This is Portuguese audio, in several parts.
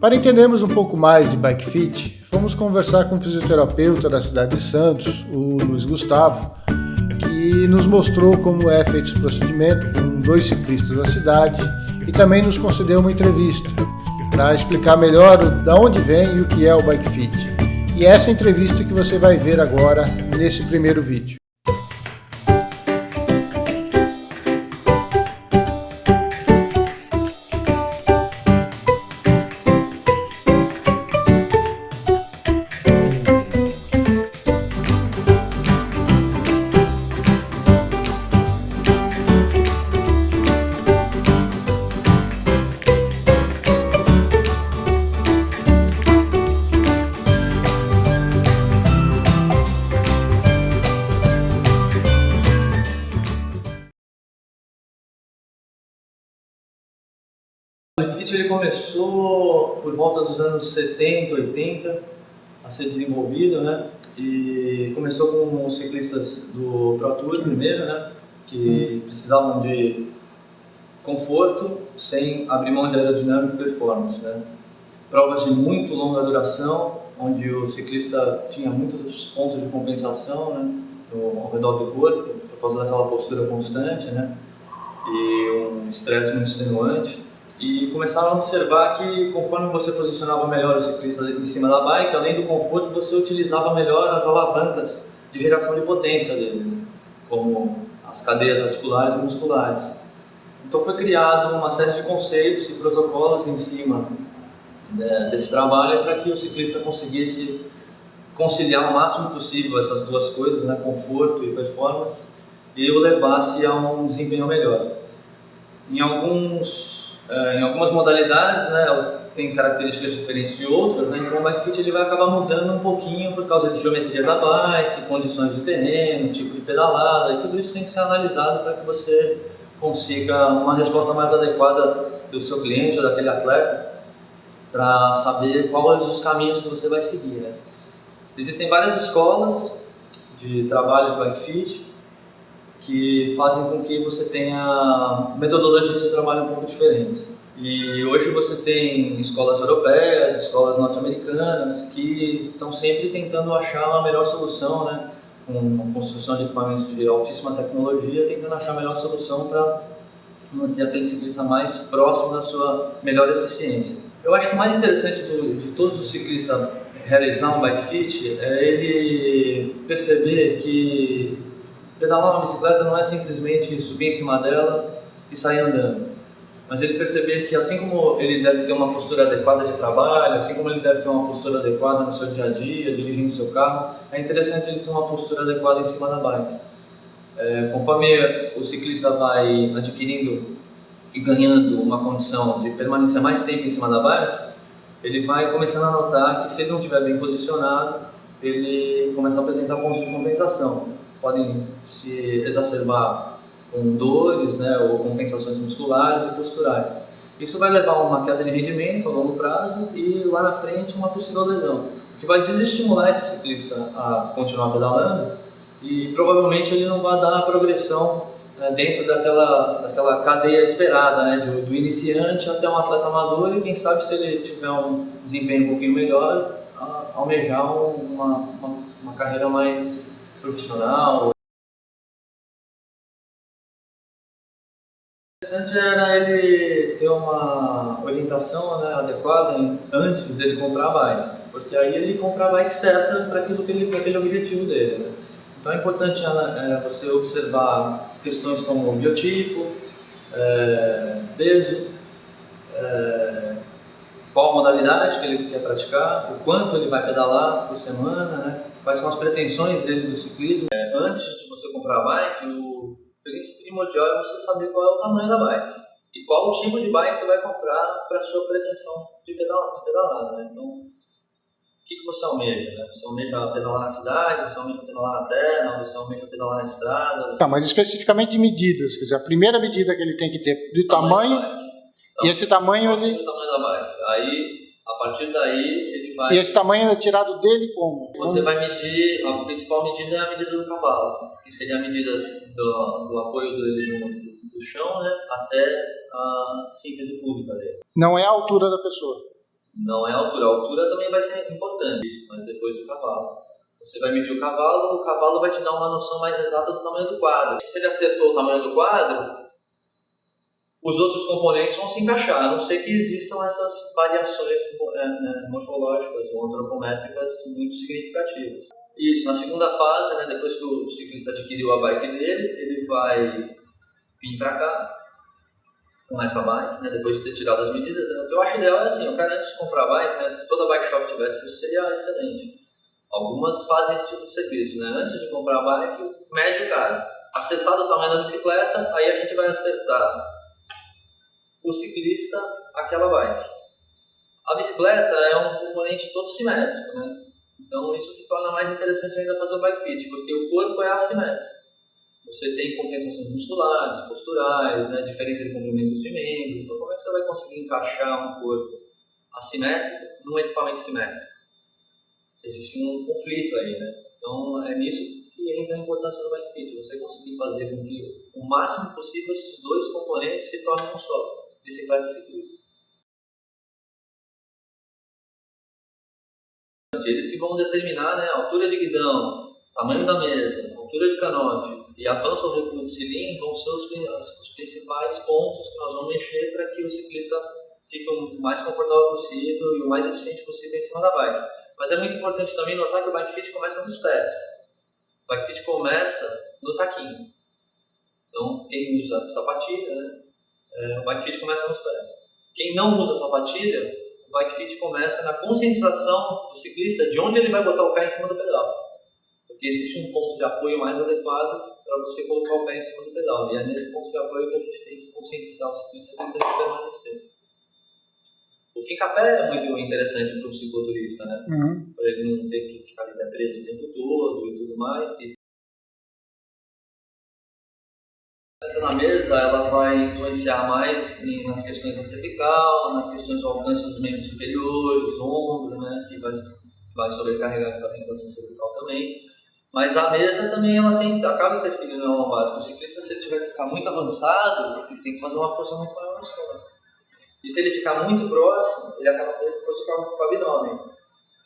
Para entendermos um pouco mais de Bike Fit, fomos conversar com o fisioterapeuta da cidade de Santos, o Luiz Gustavo, que nos mostrou como é feito esse procedimento com 2 ciclistas da cidade e também nos concedeu uma entrevista para explicar melhor de onde vem e o que é o Bike Fit. E essa entrevista que você vai ver agora nesse primeiro vídeo. O Bike Fit ele começou por volta dos anos 70, 80 a ser desenvolvido, né? E começou com os ciclistas do Pro Tour primeiro, né? Que precisavam de conforto sem abrir mão de aerodinâmica e performance, né? Provas de muito longa duração, onde o ciclista tinha muitos pontos de compensação, né? Ao redor do corpo, por causa daquela postura constante, né? E um estresse muito extenuante. E começaram a observar que conforme você posicionava melhor o ciclista em cima da bike, além do conforto, você utilizava melhor as alavancas de geração de potência dele, né? Como as cadeias articulares e musculares. Então foi criado uma série de conceitos e protocolos em cima desse trabalho para que o ciclista conseguisse conciliar o máximo possível essas duas coisas, né? Conforto e performance, e o levasse a um desempenho melhor. Em algumas modalidades, né, elas têm características diferentes de outras, né, então o Bike Fit ele vai acabar mudando um pouquinho por causa de geometria da bike, condições de terreno, tipo de pedalada, e tudo isso tem que ser analisado para que você consiga uma resposta mais adequada do seu cliente ou daquele atleta, para saber quais os caminhos que você vai seguir, né. Existem várias escolas de trabalho de Bike Fit que fazem com que você tenha metodologias de trabalho um pouco diferentes. E hoje você tem escolas europeias, escolas norte-americanas, que estão sempre tentando achar uma melhor solução, né? Com a construção de equipamentos de altíssima tecnologia, tentando achar a melhor solução para manter aquele ciclista mais próximo da sua melhor eficiência. Eu acho que o mais interessante de todos os ciclistas realizar um Bike Fit é ele perceber que pedalar uma bicicleta não é simplesmente subir em cima dela e sair andando, mas ele perceber que assim como ele deve ter uma postura adequada de trabalho, assim como ele deve ter uma postura adequada no seu dia a dia, dirigindo seu carro, é interessante ele ter uma postura adequada em cima da bike. Conforme o ciclista vai adquirindo e ganhando uma condição de permanecer mais tempo em cima da bike, ele vai começando a notar que se ele não estiver bem posicionado, ele começa a apresentar pontos de compensação. Podem se exacerbar com dores, né, ou compensações musculares e posturais. Isso vai levar a uma queda de rendimento a longo prazo e lá na frente uma possível lesão, o que vai desestimular esse ciclista a continuar pedalando e provavelmente ele não vai dar a progressão dentro daquela cadeia esperada, né, do iniciante até um atleta amador e quem sabe se ele tiver um desempenho um pouquinho melhor, almejar uma carreira mais profissional. O interessante era ele ter uma orientação, né, adequada antes dele comprar a bike, porque aí ele compra a bike certa para aquele objetivo dele, né? Então é importante você observar questões como biotipo, peso, qual a modalidade que ele quer praticar, o quanto ele vai pedalar por semana, né? Quais são as pretensões dele do ciclismo. Antes de você comprar a bike, o primordial é você saber qual é o tamanho da bike e qual o tipo de bike você vai comprar para a sua pretensão de pedalada, né? Então, o que você almeja, né? Você almeja pedalar na cidade, você almeja pedalar na terra, você almeja pedalar na estrada? Tá, mas especificamente de medidas, quer dizer, a primeira medida que ele tem que ter de tamanho e esse tamanho ele... O tamanho da bike. Aí, a partir daí, ele vai... E esse tamanho é tirado dele como? Você vai medir, a principal medida é a medida do cavalo, que seria a medida do apoio dele do chão, né, até a síntese pública dele. Não é a altura da pessoa? Não é a altura também vai ser importante, mas depois do cavalo. Você vai medir o cavalo vai te dar uma noção mais exata do tamanho do quadro. Se ele acertou o tamanho do quadro, os outros componentes vão se encaixar, a não ser que existam essas variações morfológicas ou antropométricas muito significativas. Isso, na segunda fase, né, depois que o ciclista adquiriu a bike dele, ele vai vir para cá com essa bike, né, depois de ter tirado as medidas. O que eu acho ideal é assim, o cara antes de comprar a bike, né, se toda bike shop tivesse isso, seria excelente. Algumas fazem esse tipo de serviço, né, antes de comprar a bike, mede o cara. Acertado o tamanho da bicicleta, aí a gente vai acertar o ciclista aquela bike. A bicicleta é um componente todo simétrico, né? Então isso que torna mais interessante ainda fazer o bike fit, porque o corpo é assimétrico. Você tem compensações musculares, posturais, né? Diferença de comprimentos de membro. Então como é que você vai conseguir encaixar um corpo assimétrico num equipamento simétrico? Existe um conflito aí, né? Então é nisso que entra a importância do bike fit, você conseguir fazer com que o máximo possível esses dois componentes se tornem um só. Bicicleta e ciclista. Eles que vão determinar, né, a altura de guidão, tamanho da mesa, altura de canote e avanço ou recuo de cilindro vão ser os principais pontos que nós vamos mexer para que o ciclista fique o mais confortável possível e o mais eficiente possível em cima da bike. Mas é muito importante também notar que o bike fit começa nos pés. O bike fit começa no taquinho. Então, quem usa sapatilha, né? O bike fit começa nos pés. Quem não usa sapatilha, o bike fit começa na conscientização do ciclista de onde ele vai botar o pé em cima do pedal. Porque existe um ponto de apoio mais adequado para você colocar o pé em cima do pedal. E é nesse ponto de apoio que a gente tem que conscientizar o ciclista que ele deve permanecer. O fica-pé é muito interessante para o cicloturista, né? Para ele não ter que ficar ali preso o tempo todo e tudo mais. Na mesa ela vai influenciar mais nas questões da cervical, nas questões do alcance dos membros superiores, ombro, né, que vai sobrecarregar a estabilização cervical também. Mas a mesa também ela acaba interferindo na lombar. O ciclista, se ele tiver que ficar muito avançado, ele tem que fazer uma força muito maior nas costas. E se ele ficar muito próximo, ele acaba fazendo força com o abdômen.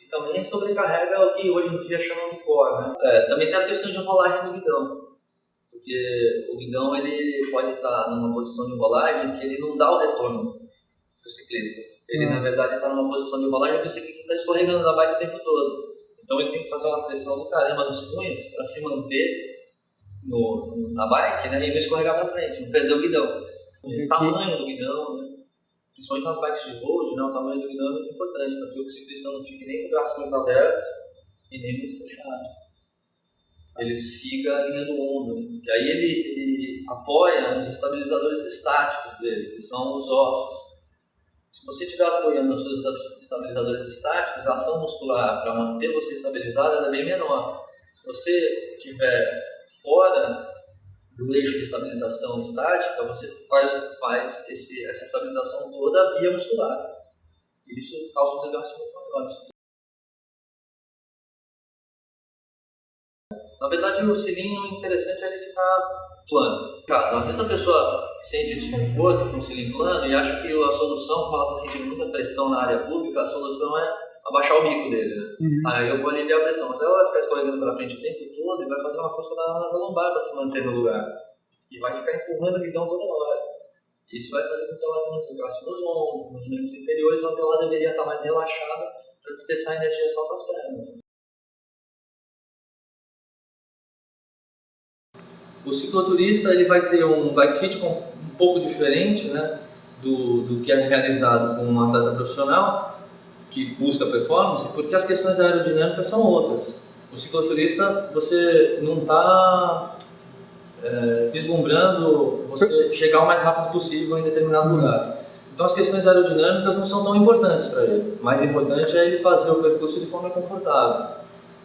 E também sobrecarrega o que hoje em dia chamam de core, né? Também tem as questões de rolagem do guidão. Porque o guidão ele pode estar numa posição de rolagem que ele não dá o retorno para o ciclista. Ele, na verdade, está numa posição de rolagem que o ciclista está escorregando da bike o tempo todo. Então ele tem que fazer uma pressão do caramba nos punhos para se manter na bike, né, e não escorregar para frente, não perder o guidão. O tamanho do guidão, né, principalmente nas bikes de road, né, o tamanho do guidão é muito importante para que o ciclista não fique nem com o braço muito aberto e nem muito fechado. Ele siga a linha do ombro, que aí ele apoia os estabilizadores estáticos dele, que são os ossos. Se você estiver apoiando os seus estabilizadores estáticos, a ação muscular para manter você estabilizado é bem menor. Se você estiver fora do eixo de estabilização estática, você faz essa estabilização toda via muscular. Isso causa um desgaste muito maior. Na verdade, o cilindro interessante é ele ficar plano. Às vezes a pessoa sente desconforto com o cilindro plano e acha que a solução, como ela está sentindo muita pressão na área pública, a solução é abaixar o bico dele, né? Aí eu vou aliviar a pressão, mas ela vai ficar escorregando para frente o tempo todo e vai fazer uma força na lombar para se manter no lugar. E vai ficar empurrando o guidão toda hora. Isso vai fazer com que ela tenha um desgaste nos ombros, nos membros inferiores, onde ela deveria estar mais relaxada para dispersar a energia só com as pernas. O cicloturista ele vai ter um bike fit um pouco diferente, né, do que é realizado com um atleta profissional que busca performance, porque as questões aerodinâmicas são outras. O cicloturista, você não está vislumbrando você chegar o mais rápido possível em determinado lugar. Então as questões aerodinâmicas não são tão importantes para ele. O mais importante é ele fazer o percurso de forma confortável,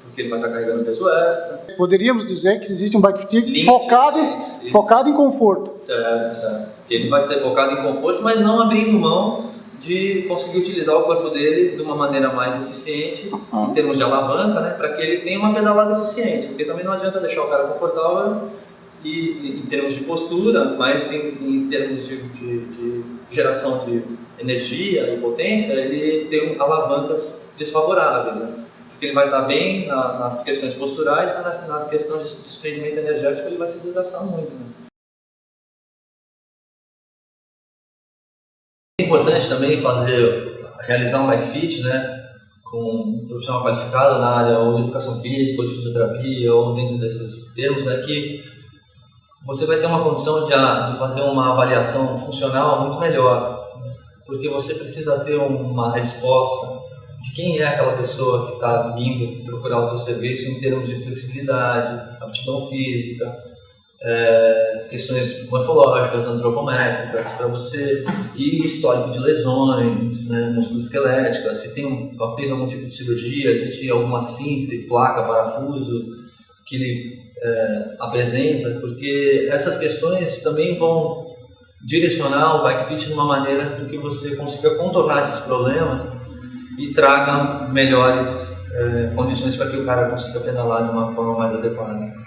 porque ele vai estar carregando peso extra. Poderíamos dizer que existe um bike fit focado em conforto. Certo. Ele vai ser focado em conforto, mas não abrindo mão de conseguir utilizar o corpo dele de uma maneira mais eficiente, em termos de alavanca, né, para que ele tenha uma pedalada eficiente. Porque também não adianta deixar o cara confortável em termos de postura, mas em termos de geração de energia e potência, ele tem alavancas desfavoráveis, né? Porque ele vai estar bem nas questões posturais, mas nas questões de desprendimento energético ele vai se desgastar muito, né? É importante também realizar um bike fit, né, com um profissional qualificado na área ou de educação física, ou de fisioterapia, ou dentro desses termos, é que você vai ter uma condição de fazer uma avaliação funcional muito melhor, né? Porque você precisa ter uma resposta de quem é aquela pessoa que está vindo procurar o teu serviço em termos de flexibilidade, aptidão física, questões morfológicas, antropométricas, para você, e histórico de lesões, né, musculoesqueléticas, se fez algum tipo de cirurgia, existe alguma síntese, placa, parafuso que ele apresenta, porque essas questões também vão direcionar o bike fit de uma maneira com que você consiga contornar esses problemas e traga melhores condições para que o cara consiga pedalar de uma forma mais adequada.